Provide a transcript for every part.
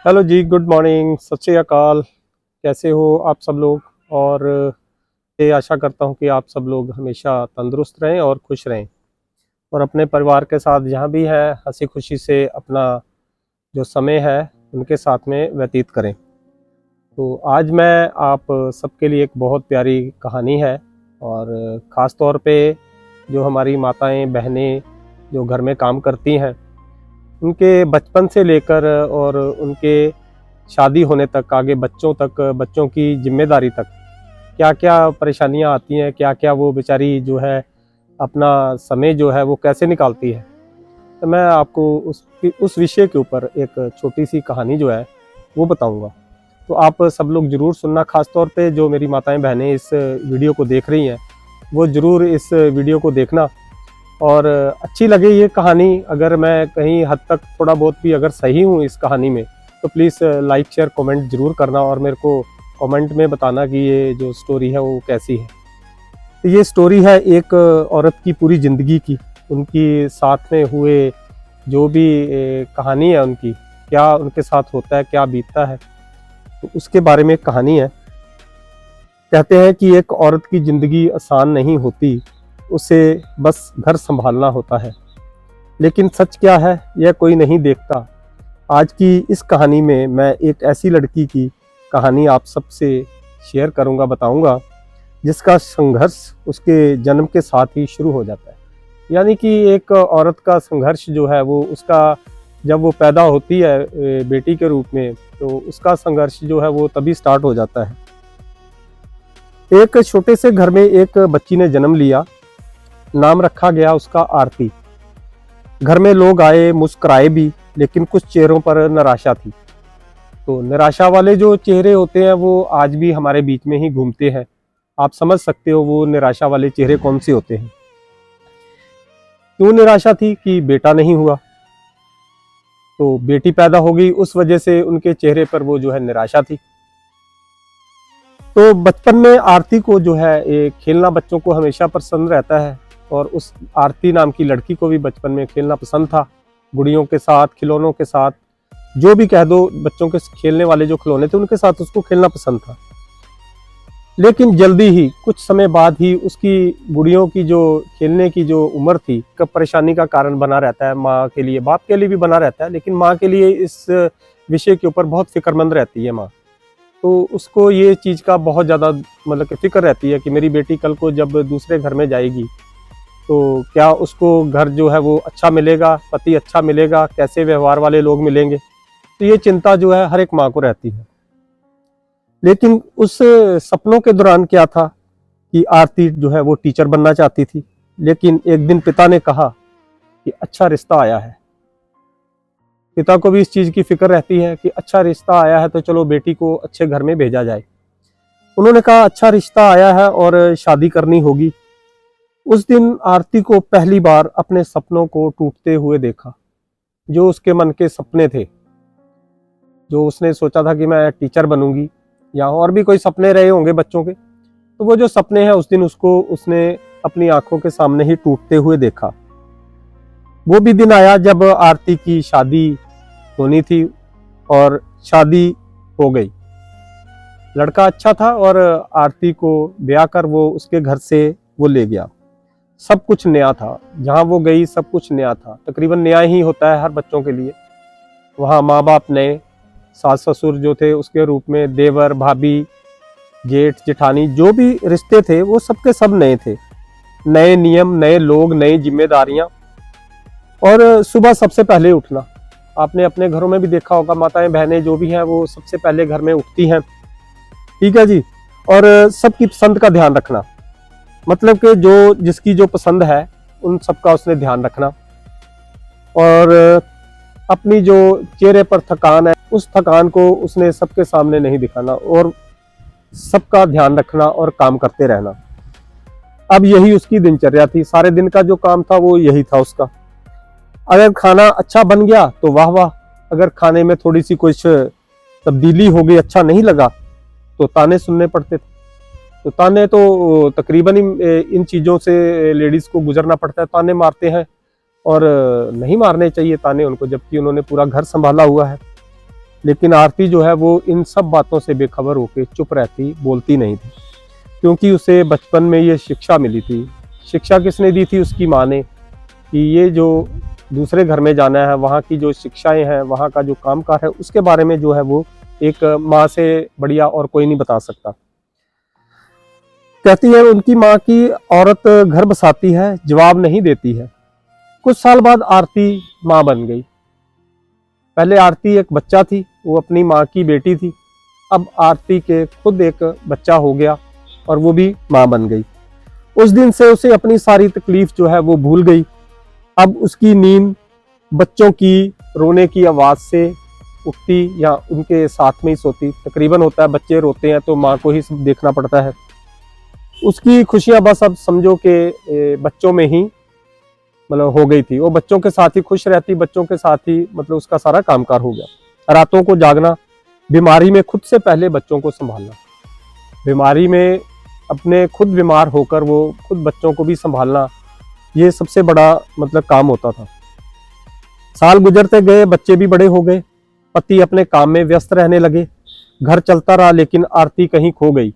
Hello जी, good morning, सत श्री अकाल। कैसे हो आप सब लोग? और ये आशा करता हूँ कि आप सब लोग हमेशा तंदुरुस्त रहें और खुश रहें और अपने परिवार के साथ जहाँ भी है हंसी खुशी से अपना जो समय है उनके साथ में व्यतीत करें। तो आज मैं आप सबके लिए एक बहुत प्यारी कहानी है और ख़ास तौर पे जो हमारी माताएं बहनें जो घर में काम करती हैं उनके बचपन से लेकर और उनके शादी होने तक, आगे बच्चों तक, बच्चों की जिम्मेदारी तक क्या क्या परेशानियां आती हैं, क्या क्या वो बेचारी जो है अपना समय जो है वो कैसे निकालती है। तो मैं आपको उस विषय के ऊपर एक छोटी सी कहानी जो है वो बताऊंगा। तो आप सब लोग ज़रूर सुनना, खास तौर पे जो मेरी माताएं बहनें इस वीडियो को देख रही हैं वो ज़रूर इस वीडियो को देखना। और अच्छी लगे ये कहानी, अगर मैं कहीं हद तक थोड़ा बहुत भी अगर सही हूँ इस कहानी में, तो प्लीज़ लाइक शेयर कमेंट ज़रूर करना और मेरे को कमेंट में बताना कि ये जो स्टोरी है वो कैसी है। तो ये स्टोरी है एक औरत की पूरी ज़िंदगी की, उनकी साथ में हुए जो भी कहानी है उनकी, क्या उनके साथ होता है, क्या बीतता है, तो उसके बारे में एक कहानी है। कहते हैं कि एक औरत की ज़िंदगी आसान नहीं होती, उसे बस घर संभालना होता है। लेकिन सच क्या है यह कोई नहीं देखता। आज की इस कहानी में मैं एक ऐसी लड़की की कहानी आप सबसे शेयर करूंगा, बताऊंगा, जिसका संघर्ष उसके जन्म के साथ ही शुरू हो जाता है। यानी कि एक औरत का संघर्ष जो है वो उसका जब वो पैदा होती है बेटी के रूप में, तो उसका संघर्ष जो है वो तभी स्टार्ट हो जाता है। एक छोटे से घर में एक बच्ची ने जन्म लिया। नाम रखा गया उसका आरती। घर में लोग आए, मुस्कुराए भी, लेकिन कुछ चेहरों पर निराशा थी। तो निराशा वाले जो चेहरे होते हैं वो आज भी हमारे बीच में ही घूमते हैं। आप समझ सकते हो वो निराशा वाले चेहरे कौन से होते हैं। क्यों निराशा थी? कि बेटा नहीं हुआ, तो बेटी पैदा हो गई, उस वजह से उनके चेहरे पर वो जो है निराशा थी। तो बचपन में आरती को जो है खेलना बच्चों को हमेशा पसंद रहता है और उस आरती नाम की लड़की को भी बचपन में खेलना पसंद था। गुड़ियों के साथ, खिलौनों के साथ, जो भी कह दो, बच्चों के खेलने वाले जो खिलौने थे उनके साथ उसको खेलना पसंद था। लेकिन जल्दी ही, कुछ समय बाद ही, उसकी गुड़ियों की जो खेलने की जो उम्र थी, का परेशानी का कारण बना रहता है माँ के लिए, बाप के लिए भी बना रहता है, लेकिन माँ के लिए इस विषय के ऊपर बहुत फिक्रमंद रहती है माँ। तो उसको ये चीज़ का बहुत ज़्यादा मतलब कि फ़िक्र रहती है कि मेरी बेटी कल को जब दूसरे घर में जाएगी तो क्या उसको घर जो है वो अच्छा मिलेगा, पति अच्छा मिलेगा, कैसे व्यवहार वाले लोग मिलेंगे। तो ये चिंता जो है हर एक माँ को रहती है। लेकिन उस सपनों के दौरान क्या था कि आरती जो है वो टीचर बनना चाहती थी। लेकिन एक दिन पिता ने कहा कि अच्छा रिश्ता आया है। पिता को भी इस चीज़ की फिक्र रहती है कि अच्छा रिश्ता आया है तो चलो बेटी को अच्छे घर में भेजा जाए। उन्होंने कहा अच्छा रिश्ता आया है और शादी करनी होगी। उस दिन आरती को पहली बार अपने सपनों को टूटते हुए देखा। जो उसके मन के सपने थे, जो उसने सोचा था कि मैं टीचर बनूंगी, या और भी कोई सपने रहे होंगे बच्चों के, तो वो जो सपने हैं उस दिन उसको उसने अपनी आंखों के सामने ही टूटते हुए देखा। वो भी दिन आया जब आरती की शादी होनी थी और शादी हो गई। लड़का अच्छा था और आरती को ब्याह कर वो उसके घर से वो ले गया। सब कुछ नया था, जहाँ वो गई सब कुछ नया था। तकरीबन नया ही होता है हर बच्चों के लिए। वहाँ माँ बाप नए, सास ससुर जो थे उसके रूप में, देवर भाभी, जेठ जेठानी, जो भी रिश्ते थे वो सबके सब नए थे। नए नियम, नए लोग, नई जिम्मेदारियां। और सुबह सबसे पहले उठना, आपने अपने घरों में भी देखा होगा, माताएं बहनें जो भी हैं वो सबसे पहले घर में उठती हैं, ठीक है जी। और सबकी पसंद का ध्यान रखना, मतलब कि जो जिसकी जो पसंद है उन सबका उसने ध्यान रखना। और अपनी जो चेहरे पर थकान है उस थकान को उसने सबके सामने नहीं दिखाना और सबका ध्यान रखना और काम करते रहना। अब यही उसकी दिनचर्या थी, सारे दिन का जो काम था वो यही था उसका। अगर खाना अच्छा बन गया तो वाह वाह, अगर खाने में थोड़ी सी कुछ तब्दीली हो गई, अच्छा नहीं लगा, तो ताने सुनने पड़ते थे। तो ताने तो तकरीबन इन चीज़ों से लेडीज़ को गुजरना पड़ता है, ताने मारते हैं। और नहीं मारने चाहिए ताने उनको, जबकि उन्होंने पूरा घर संभाला हुआ है। लेकिन आरती जो है वो इन सब बातों से बेखबर होकर चुप रहती, बोलती नहीं थी, क्योंकि उसे बचपन में ये शिक्षा मिली थी। शिक्षा किसने दी थी? उसकी माँ ने, कि ये जो दूसरे घर में जाना है, वहाँ की जो शिक्षाएं हैं, वहाँ का जो कामकाज है, उसके बारे में जो है वो एक माँ से बढ़िया और कोई नहीं बता सकता। कहती है उनकी माँ की औरत घर बसाती है, जवाब नहीं देती है। कुछ साल बाद आरती माँ बन गई। पहले आरती एक बच्चा थी, वो अपनी माँ की बेटी थी। अब आरती के खुद एक बच्चा हो गया और वो भी माँ बन गई। उस दिन से उसे अपनी सारी तकलीफ जो है वो भूल गई। अब उसकी नींद बच्चों की रोने की आवाज़ से उठती या उनके साथ में ही सोती। तकरीबन होता है बच्चे रोते हैं तो माँ को ही सब देखना पड़ता है। उसकी खुशियाँ बस अब समझो कि बच्चों में ही मतलब हो गई थी। वो बच्चों के साथ ही खुश रहती, बच्चों के साथ ही मतलब उसका सारा कामकाज हो गया। रातों को जागना, बीमारी में खुद से पहले बच्चों को संभालना, बीमारी में अपने खुद बीमार होकर वो खुद बच्चों को भी संभालना, ये सबसे बड़ा मतलब काम होता था। साल गुजरते गए, बच्चे भी बड़े हो गए, पति अपने काम में व्यस्त रहने लगे, घर चलता रहा, लेकिन आरती कहीं खो गई।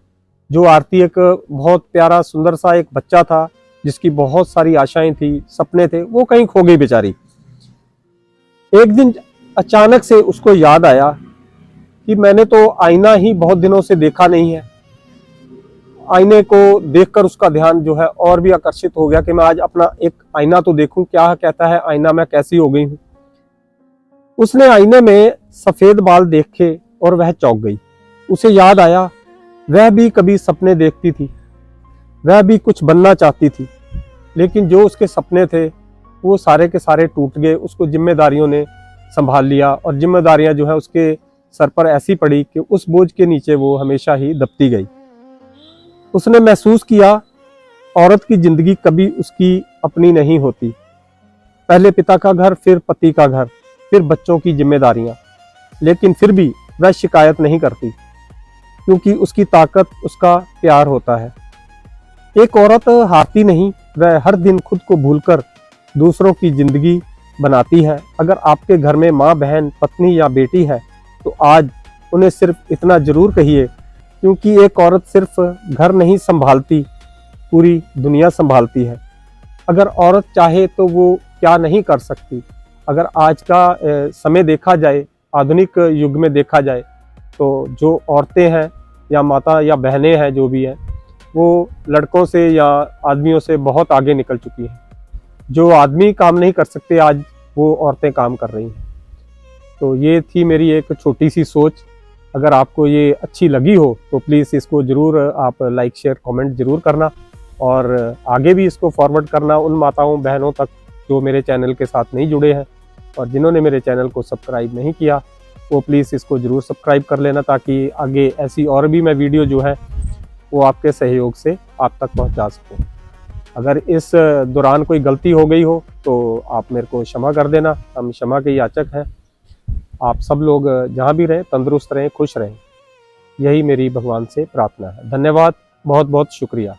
जो आरती एक बहुत प्यारा सुंदर सा एक बच्चा था, जिसकी बहुत सारी आशाएं थी, सपने थे, वो कहीं खो गई बेचारी। एक दिन अचानक से उसको याद आया कि मैंने तो आईना ही बहुत दिनों से देखा नहीं है। आईने को देखकर उसका ध्यान जो है और भी आकर्षित हो गया कि मैं आज अपना एक आईना तो देखूं, क्या कहता है आईना, मैं कैसी हो गई हूं। उसने आईने में सफेद बाल देखे और वह चौंक गई। उसे याद आया वह भी कभी सपने देखती थी, वह भी कुछ बनना चाहती थी, लेकिन जो उसके सपने थे वो सारे के सारे टूट गए। उसको जिम्मेदारियों ने संभाल लिया और जिम्मेदारियां जो है उसके सर पर ऐसी पड़ी कि उस बोझ के नीचे वो हमेशा ही दबती गई। उसने महसूस किया औरत की जिंदगी कभी उसकी अपनी नहीं होती। पहले पिता का घर, फिर पति का घर, फिर बच्चों की जिम्मेदारियां, लेकिन फिर भी वह शिकायत नहीं करती, क्योंकि उसकी ताकत उसका प्यार होता है। एक औरत हारती नहीं, वह हर दिन खुद को भूलकर दूसरों की जिंदगी बनाती है। अगर आपके घर में माँ, बहन, पत्नी या बेटी है तो आज उन्हें सिर्फ इतना जरूर कहिए, क्योंकि एक औरत सिर्फ घर नहीं संभालती, पूरी दुनिया संभालती है। अगर औरत चाहे तो वो क्या नहीं कर सकती। अगर आज का समय देखा जाए, आधुनिक युग में देखा जाए, तो जो औरतें हैं या माता या बहनें हैं जो भी हैं, वो लड़कों से या आदमियों से बहुत आगे निकल चुकी हैं। जो आदमी काम नहीं कर सकते आज वो औरतें काम कर रही हैं। तो ये थी मेरी एक छोटी सी सोच। अगर आपको ये अच्छी लगी हो तो प्लीज़ इसको ज़रूर आप लाइक, शेयर, कमेंट ज़रूर करना और आगे भी इसको फॉरवर्ड करना उन माताओं बहनों तक जो मेरे चैनल के साथ नहीं जुड़े हैं, और जिन्होंने मेरे चैनल को सब्सक्राइब नहीं किया वो प्लीज़ इसको ज़रूर सब्सक्राइब कर लेना, ताकि आगे ऐसी और भी मैं वीडियो जो है वो आपके सहयोग से आप तक पहुंचा सकूं। अगर इस दौरान कोई गलती हो गई हो तो आप मेरे को क्षमा कर देना, हम क्षमा के याचक हैं। आप सब लोग जहाँ भी रहें तंदुरुस्त रहें, खुश रहें, यही मेरी भगवान से प्रार्थना है। धन्यवाद, बहुत बहुत शुक्रिया।